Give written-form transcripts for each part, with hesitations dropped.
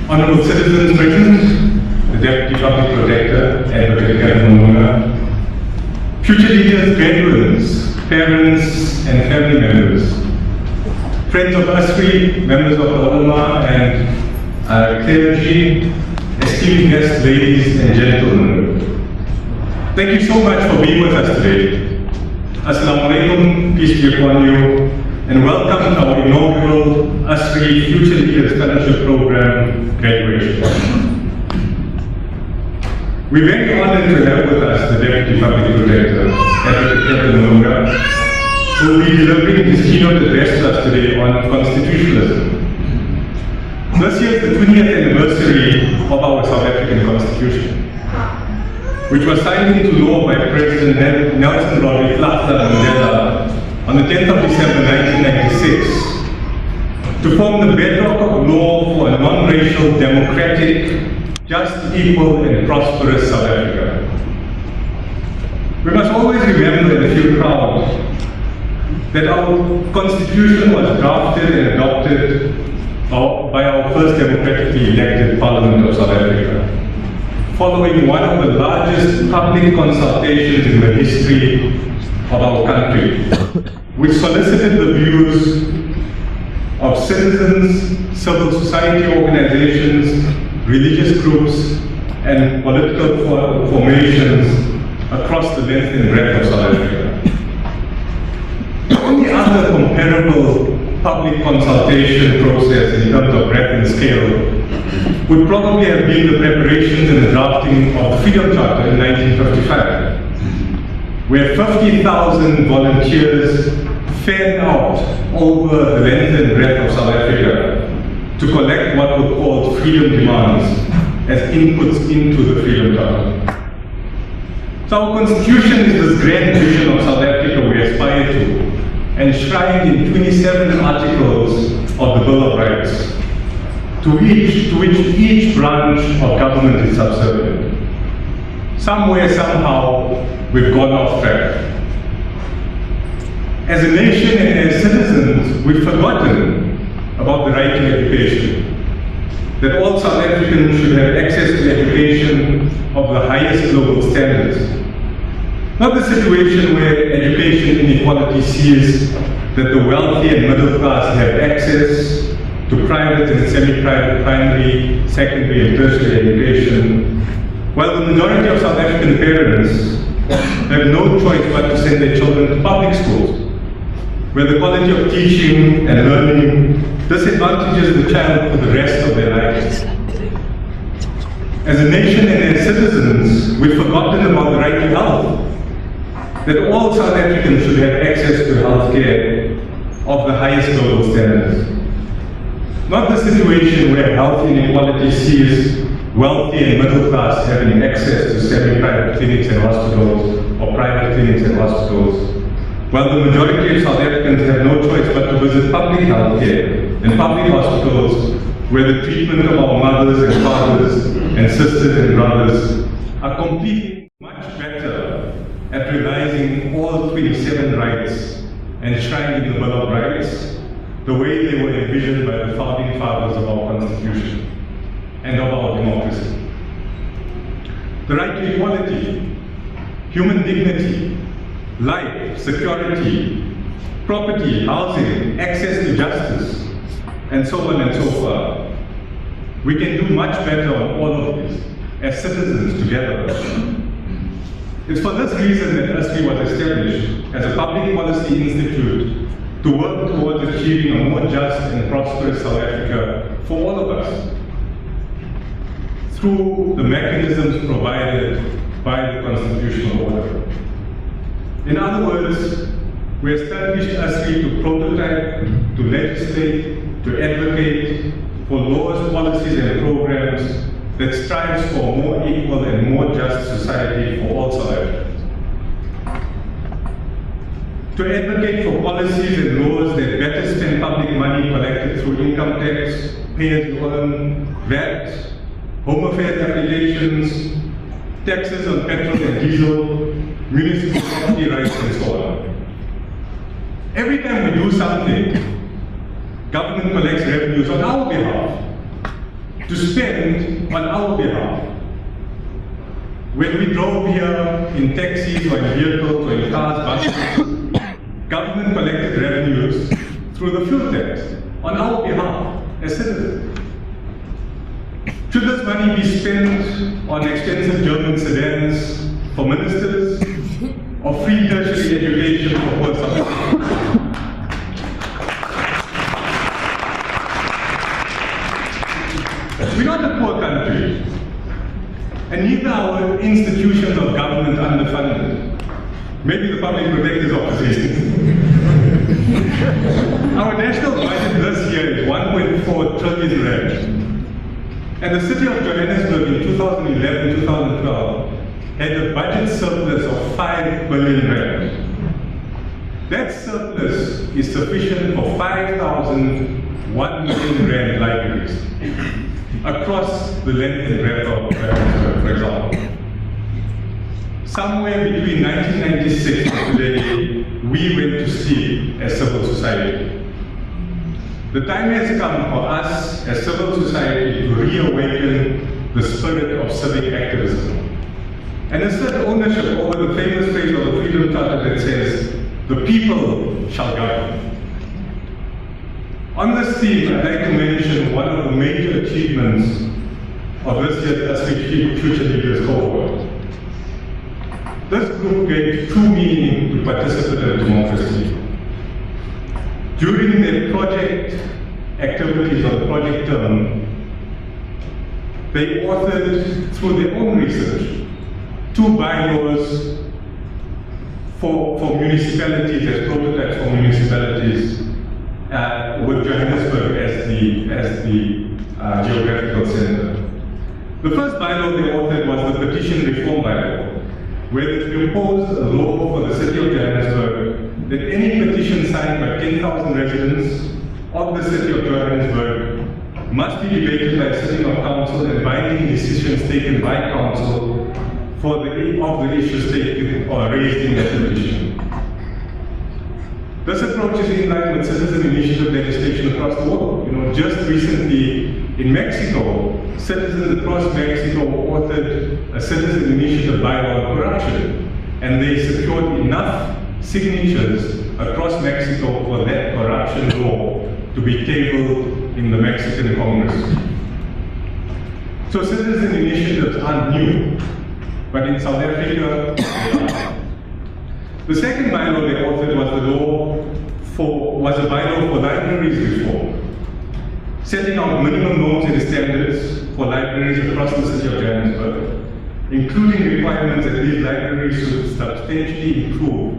Honourable citizens present, the Deputy Public Protector, Advocate Cajee, future leaders, graduates, parents and family members, friends of ASRI, members of the ulama and Cajee, esteemed guests, ladies and gentlemen. Thank you so much for being with us today. Assalamu alaikum, peace be upon you, and welcome to our inaugural ASRI Future Leaders Fellowship Program graduation. We're very honored to have with us the Deputy Public Protector, Advocate Cajee, who will be delivering his keynote address to us today on constitutionalism. This year is the 20th anniversary of our South African Constitution, which was signed into law by President Nelson Rodriguez Mandela on the 10th of December 1996 to form the bedrock of law for a non-racial, democratic, just, equal and prosperous South Africa. We must always remember and feel proud that our Constitution was drafted and adopted by our first democratically elected Parliament of South Africa, following one of the largest public consultations in the history of our country, which solicited the views of citizens, civil society organizations, religious groups, and political formations across the length and breadth of South Africa. The only other comparable public consultation process in terms of breadth and scale would probably have been the preparations and the drafting of the Freedom Charter in 1955, where 50,000 volunteers fanned out over the length and breadth of South Africa to collect what were called freedom demands as inputs into the Freedom Charter. So our Constitution is this grand vision of South Africa we aspire to, enshrined in 27 articles of the Bill of Rights, to which each branch of government is subservient. Somewhere, somehow, we've gone off track. As a nation and as citizens, we've forgotten about the right to education, that all South Africans should have access to education of the highest global standards. Not the situation where education inequality sees that the wealthy and middle class have access to private and semi-private primary, secondary and tertiary education, while the majority of South African parents have no choice but to send their children to public schools, where the quality of teaching and learning disadvantages the child for the rest of their lives. As a nation and as citizens, we've forgotten about the right to health, that all South Africans should have access to health care of the highest global standards. Not the situation where health inequality sees wealthy and middle class having access to semi-private clinics and hospitals or private clinics and hospitals, while the majority of South Africans have no choice but to visit public health care and public hospitals where the treatment of our mothers and fathers and sisters and brothers are completely much better at realizing all 27 rights enshrined in the Bill of Rights the way they were envisioned by the founding fathers of our Constitution and of our democracy. The right to equality, human dignity, life, security, property, housing, access to justice, and so on and so forth. We can do much better on all of these as citizens together. It's for this reason that ASRI was established as a public policy institute to work towards achieving a more just and prosperous South Africa for all of us through the mechanisms provided by the constitutional order. In other words, we established ASRI to prototype, to legislate, to advocate for laws, policies and programs that strives for a more equal and more just society for all South Africans. To advocate for policies and laws that better spend public money collected through income tax, pay-as-you-earn, VAT, home affairs applications, taxes on petrol and diesel, municipal property rights and so on. Every time we do something, government collects revenues on our behalf. to spend on our behalf. When we drove here in taxis or in vehicles or in cars, buses, government collected revenues through the fuel tax on our behalf as citizens. Should this money be spent on expensive German sedans for ministers or free tertiary education for poor subjects? We're not a poor country, and neither are our institutions of government underfunded. Maybe the Public Protector's Office is. Our national budget this year is 1.4 trillion rand. And the city of Johannesburg in 2011-2012 had a budget surplus of 5 billion rand. That surplus is sufficient for 5,001 million rand libraries across the length and breadth of Johannesburg, for example. Somewhere between 1996 and today, we went to sleep as civil society. The time has come for us as civil society to reawaken the spirit of civic activism and assert ownership over the famous phrase of the Freedom Charter that says, "The people shall govern." On this theme, I'd like to mention one of the major achievements of this year's ASRI Future Leaders cohort. This group gave true meaning to participatory democracy. During their project activities or the project term, they authored, through their own research, 2 bylaws for municipalities, as prototypes for municipalities, with Johannesburg as the geographical center. The first bylaw they authored was the Petition Reform Bylaw, where they proposed a law for the city of Johannesburg that any petition signed by 10,000 residents of the city of Johannesburg must be debated by a sitting of council and binding decisions taken by council of the issues taken or raised in that petition. This approach is in line with citizen initiative legislation across the world. Just recently in Mexico, citizens across Mexico authored a citizen initiative bylaw on corruption, and they secured enough signatures across Mexico for that corruption law to be tabled in the Mexican Congress. So citizen initiatives aren't new, but in South Africa, they are. The second bylaw they authored was a bylaw for libraries reform, setting out minimum norms and standards for libraries across the city of Johannesburg, including requirements that these libraries should substantially improve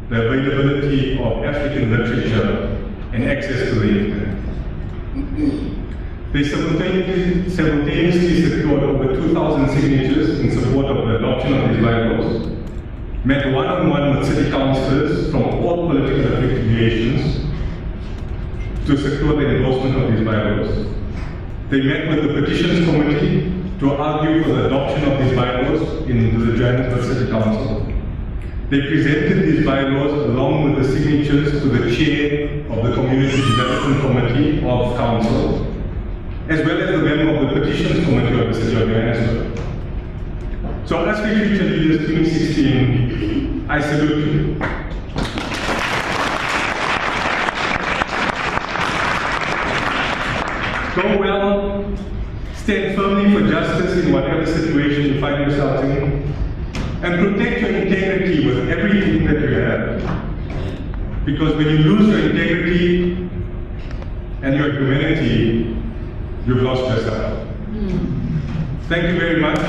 the availability of African literature and access to the internet. They simultaneously secured over 2,000 signatures in support of the adoption of these bylaws, met one-on-one with city councillors from all political affiliations to secure the endorsement of these bylaws. They met with the Petitions Committee to argue for the adoption of these bylaws in the Johannesburg City Council. They presented these bylaws along with the signatures to the chair of the Community Development Committee of Council, as well as the member of the Petitions Committee of the City of Johannesburg. So ASRI Future Leaders 2016, I salute you. Go well, stand firmly for justice in whatever situation you find yourself in, and protect your integrity with everything that you have. Because when you lose your integrity and your humanity, you've lost yourself. Thank you very much.